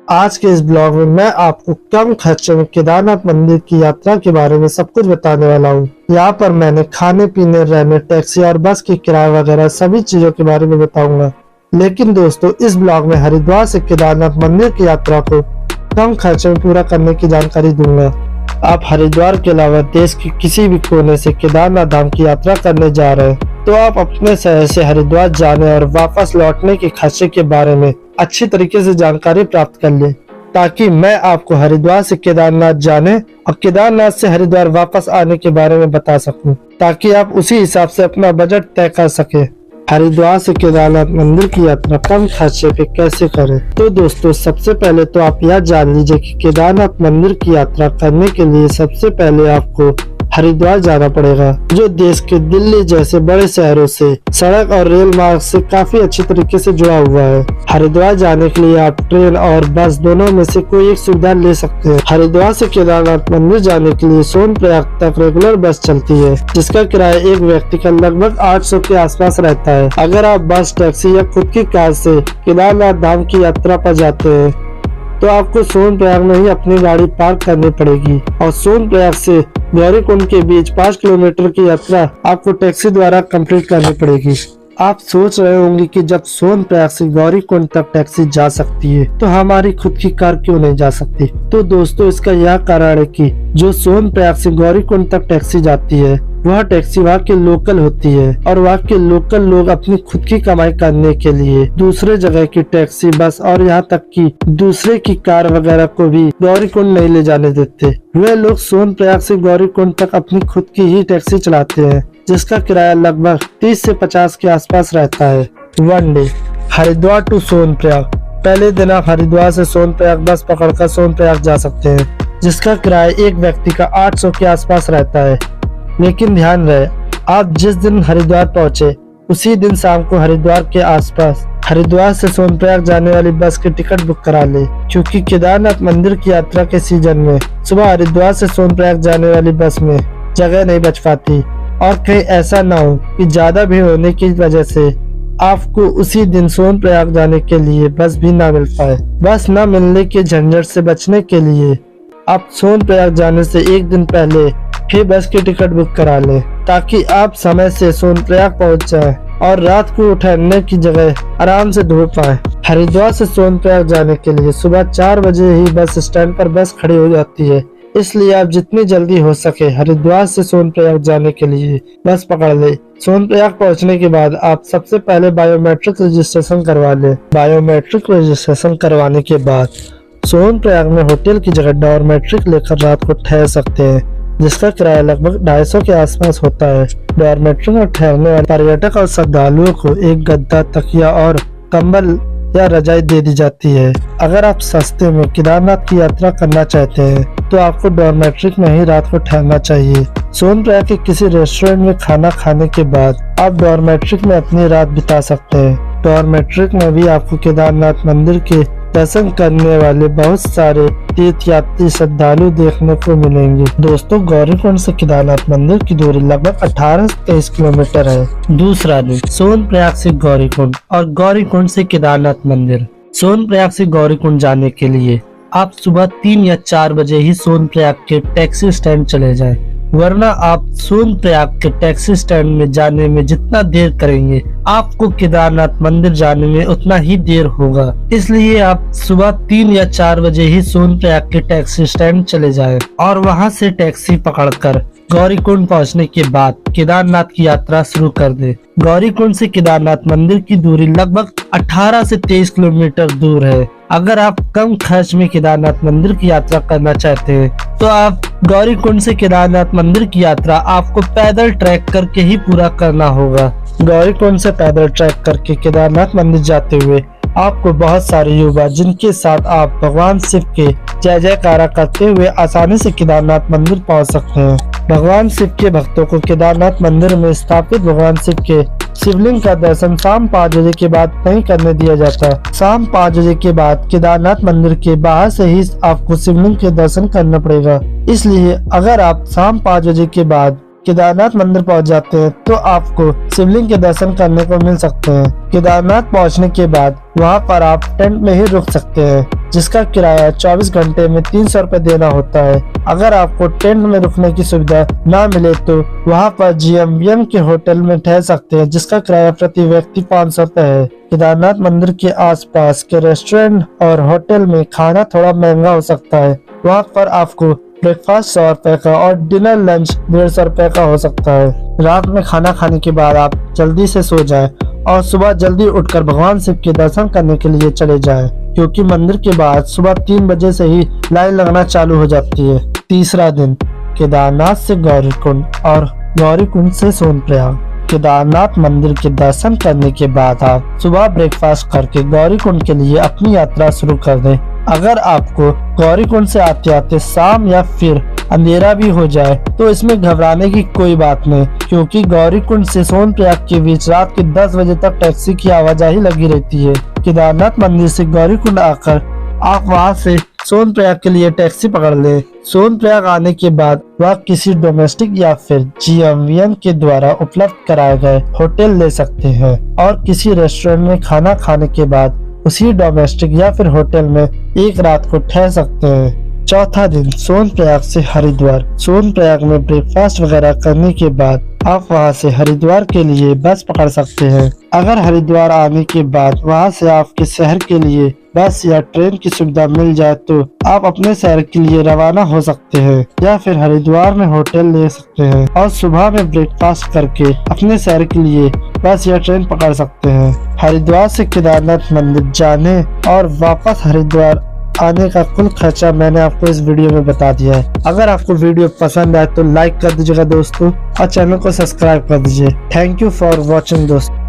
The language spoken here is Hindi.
आज के इस ब्लॉग में मैं आपको कम खर्चे में केदारनाथ मंदिर की यात्रा के बारे में सब कुछ बताने वाला हूँ। यहाँ पर मैंने खाने पीने, रहने, टैक्सी और बस की किराए वगैरह सभी चीजों के बारे में बताऊंगा। लेकिन दोस्तों, इस ब्लॉग में हरिद्वार से केदारनाथ मंदिर की यात्रा को कम खर्चे में पूरा करने की जानकारी दूंगा। आप हरिद्वार के अलावा देश के किसी भी कोने से केदारनाथ धाम की यात्रा करने जा रहे हैं तो आप अपने शहर से हरिद्वार जाने और वापस लौटने के खर्चे के बारे में अच्छी तरीके से जानकारी प्राप्त कर ले, ताकि मैं आपको हरिद्वार से केदारनाथ जाने और केदारनाथ से हरिद्वार वापस आने के बारे में बता सकूं, ताकि आप उसी हिसाब से अपना बजट तय कर सके। हरिद्वार से केदारनाथ मंदिर की यात्रा कम खर्चे पे कैसे करें? तो दोस्तों, सबसे पहले तो आप यह जान लीजिए कि केदारनाथ मंदिर की यात्रा करने के लिए सबसे पहले आपको हरिद्वार जाना पड़ेगा, जो देश के दिल्ली जैसे बड़े शहरों से सड़क और रेल मार्ग से काफी अच्छी तरीके से जुड़ा हुआ है। हरिद्वार जाने के लिए आप ट्रेन और बस दोनों में से कोई एक सुविधा ले सकते हैं। हरिद्वार से केदारनाथ मंदिर जाने के लिए सोनप्रयाग तक रेगुलर बस चलती है, जिसका किराया एक व्यक्ति का लगभग 800 के आसपास रहता है। अगर आप बस, टैक्सी या खुद की कार से केदारनाथ धाम की यात्रा पर जाते हैं तो आपको सोनप्रयाग में ही अपनी गाड़ी पार्क करनी पड़ेगी और सोनप्रयाग से गौरीकुंड के बीच 5 किलोमीटर की यात्रा आपको टैक्सी द्वारा कंप्लीट करनी पड़ेगी। आप सोच रहे होंगे कि जब सोनप्रयाग से गौरीकुंड तक टैक्सी जा सकती है तो हमारी खुद की कार क्यों नहीं जा सकती? तो दोस्तों, इसका यह कारण है कि जो सोनप्रयाग से गौरीकुंड तक टैक्सी जाती है वह टैक्सी वहाँ के लोकल होती है और वहाँ के लोकल लोग अपनी खुद की कमाई करने के लिए दूसरे जगह की टैक्सी, बस और यहाँ तक कि दूसरे की कार वगैरह को भी गौरीकुंड नहीं ले जाने देते। वे लोग सोनप्रयाग से गौरीकुंड तक अपनी खुद की ही टैक्सी चलाते हैं, जिसका किराया लगभग 30 से 50 के आसपास रहता है। One day Haridwar to Sonprayag. पहले दिन आप हरिद्वार से सोनप्रयाग बस पकड़कर सोनप्रयाग जा सकते हैं, जिसका किराया एक व्यक्ति का 800 के आसपास रहता है। लेकिन ध्यान रहे, आप जिस दिन हरिद्वार पहुंचे उसी दिन शाम को हरिद्वार के आसपास हरिद्वार से सोनप्रयाग जाने वाली बस की टिकट बुक करा ले, क्योंकि केदारनाथ मंदिर की यात्रा के सीजन में सुबह हरिद्वार से सोनप्रयाग जाने वाली बस में जगह नहीं बच पाती और कहीं ऐसा ना हो कि ज्यादा भीड़ होने की वजह से आपको उसी दिन सोनप्रयाग जाने के लिए बस भी ना मिल पाए। बस न मिलने के झंझट से बचने के लिए आप सोनप्रयाग जाने से एक दिन पहले फिर बस की टिकट बुक करा लें, ताकि आप समय से सोनप्रयाग पहुंच जाएं और रात को ठहरने की जगह आराम से ढूंढ पाएं। हरिद्वार से सोनप्रयाग जाने के लिए सुबह 4 बजे ही बस स्टैंड पर बस खड़ी हो जाती है, इसलिए आप जितनी जल्दी हो सके हरिद्वार से सोनप्रयाग जाने के लिए बस पकड़ ले। सोनप्रयाग पहुंचने के बाद आप सबसे पहले बायोमेट्रिक रजिस्ट्रेशन करवा ले। बायोमेट्रिक रजिस्ट्रेशन करवाने के बाद सोनप्रयाग में होटल की जगह डॉर्मेट्रिक लेकर रात को ठहर सकते हैं, जिसका किराया लगभग 250 के आसपास होता है। डॉर्मेट्री में ठहरने वाले पर्यटक और श्रद्धालुओं को एक गद्दा, तकिया और कंबल या रजाई दे दी जाती है। अगर आप सस्ते में केदारनाथ की यात्रा करना चाहते हैं तो आपको डॉर्मेट्रिक में ही रात को ठहरना चाहिए। सोनप्रयाग के किसी रेस्टोरेंट में खाना खाने के बाद आप डॉर्मेट्रिक में अपनी रात बिता सकते हैं। डॉर्मेट्रिक में भी आपको केदारनाथ मंदिर के दर्शन करने वाले बहुत सारे तीर्थयात्री श्रद्धालु देखने को मिलेंगे। दोस्तों, गौरीकुंड से केदारनाथ मंदिर की दूरी लगभग 18 से 23 किलोमीटर है। दूसरा दिन सोनप्रयाग से गौरीकुंड और गौरीकुंड से केदारनाथ मंदिर। सोनप्रयाग से गौरीकुंड जाने के लिए आप सुबह 3 या 4 बजे ही सोनप्रयाग के टैक्सी स्टैंड चले जाएं, वरना आप सोनप्रयाग के टैक्सी स्टैंड में जाने में जितना देर करेंगे आपको केदारनाथ मंदिर जाने में उतना ही देर होगा। इसलिए आप सुबह 3 या 4 बजे ही सोनप्रयाग के टैक्सी स्टैंड चले जाएं और वहां से टैक्सी पकड़कर गौरीकुंड पहुंचने के बाद केदारनाथ की यात्रा शुरू कर दे। गौरीकुंड से केदारनाथ मंदिर की दूरी लगभग 18 से 23 किलोमीटर दूर है। अगर आप कम खर्च में केदारनाथ मंदिर की यात्रा करना चाहते हैं तो आप गौरीकुंड से केदारनाथ मंदिर की यात्रा आपको पैदल ट्रैक करके ही पूरा करना होगा। गौरीकुंड से पैदल ट्रैक करके केदारनाथ मंदिर जाते हुए आपको बहुत सारे युवा, जिनके साथ आप भगवान शिव के जय जयकारा करते हुए आसानी से केदारनाथ मंदिर पहुंच सकते हैं। भगवान शिव के भक्तों को केदारनाथ मंदिर में स्थापित भगवान शिव के शिवलिंग का दर्शन शाम 5 बजे के बाद नहीं करने दिया जाता। शाम 5 बजे के बाद केदारनाथ मंदिर के बाहर से ही आपको शिवलिंग के दर्शन करना पड़ेगा। इसलिए अगर आप शाम 5 बजे के बाद केदारनाथ मंदिर पहुंच जाते हैं तो आपको शिवलिंग के दर्शन करने को मिल सकते हैं। केदारनाथ पहुंचने के बाद वहां पर आप टेंट में ही रुक सकते हैं, जिसका किराया 24 घंटे में 300 रुपए देना होता है। अगर आपको टेंट में रुकने की सुविधा ना मिले तो वहां पर GMBM के होटल में ठहर सकते हैं, जिसका किराया प्रति व्यक्ति 500 रुपए है। केदारनाथ मंदिर के आसपास के रेस्टोरेंट और होटल में खाना थोड़ा महंगा हो सकता है। वहाँ पर आपको ब्रेकफास्ट 100 रुपए का और डिनर लंच 150 रुपए का हो सकता है। रात में खाना खाने के बाद आप जल्दी से सो जाएं और सुबह जल्दी उठकर भगवान शिव के दर्शन करने के लिए चले जाएं, क्योंकि मंदिर के बाद सुबह 3 बजे से ही लाइन लगना चालू हो जाती है। तीसरा दिन, केदारनाथ से गौरीकुंड और गौरीकुंड से सोनप्रयाग। केदारनाथ मंदिर के दर्शन करने के बाद आप सुबह ब्रेकफास्ट करके गौरीकुंड के लिए अपनी यात्रा शुरू कर दें। अगर आपको गौरीकुंड से आते आते शाम या फिर अंधेरा भी हो जाए तो इसमें घबराने की कोई बात नहीं, क्योंकि गौरीकुंड से सोनप्रयाग के बीच रात के 10 बजे तक टैक्सी की आवाजाही लगी रहती है। केदारनाथ मंदिर से गौरीकुंड आकर आप वहां से सोनप्रयाग के लिए टैक्सी पकड़ ले। सोनप्रयाग आने के बाद वह किसी डोमेस्टिक या फिर GMBM के द्वारा उपलब्ध कराए गए होटल ले सकते हैं और किसी रेस्टोरेंट में खाना खाने के बाद उसी डोमेस्टिक या फिर होटल में एक रात को ठहर सकते हैं। चौथा दिन, सोनप्रयाग से हरिद्वार। सोनप्रयाग में ब्रेकफास्ट वगैरह करने के बाद आप वहां से हरिद्वार के लिए बस पकड़ सकते हैं। अगर हरिद्वार आने के बाद वहां से आपके शहर के लिए बस या ट्रेन की सुविधा मिल जाए तो आप अपने शहर के लिए रवाना हो सकते हैं या फिर हरिद्वार में होटल ले सकते हैं और सुबह में ब्रेकफास्ट करके अपने शहर के लिए बस या ट्रेन पकड़ सकते हैं। हरिद्वार से केदारनाथ मंदिर जाने और वापस हरिद्वार आने का कुल खर्चा मैंने आपको इस वीडियो में बता दिया है। अगर आपको वीडियो पसंद आए तो लाइक कर दीजिएगा दोस्तों और चैनल को सब्सक्राइब कर दीजिए। थैंक यू फॉर वॉचिंग दोस्तों।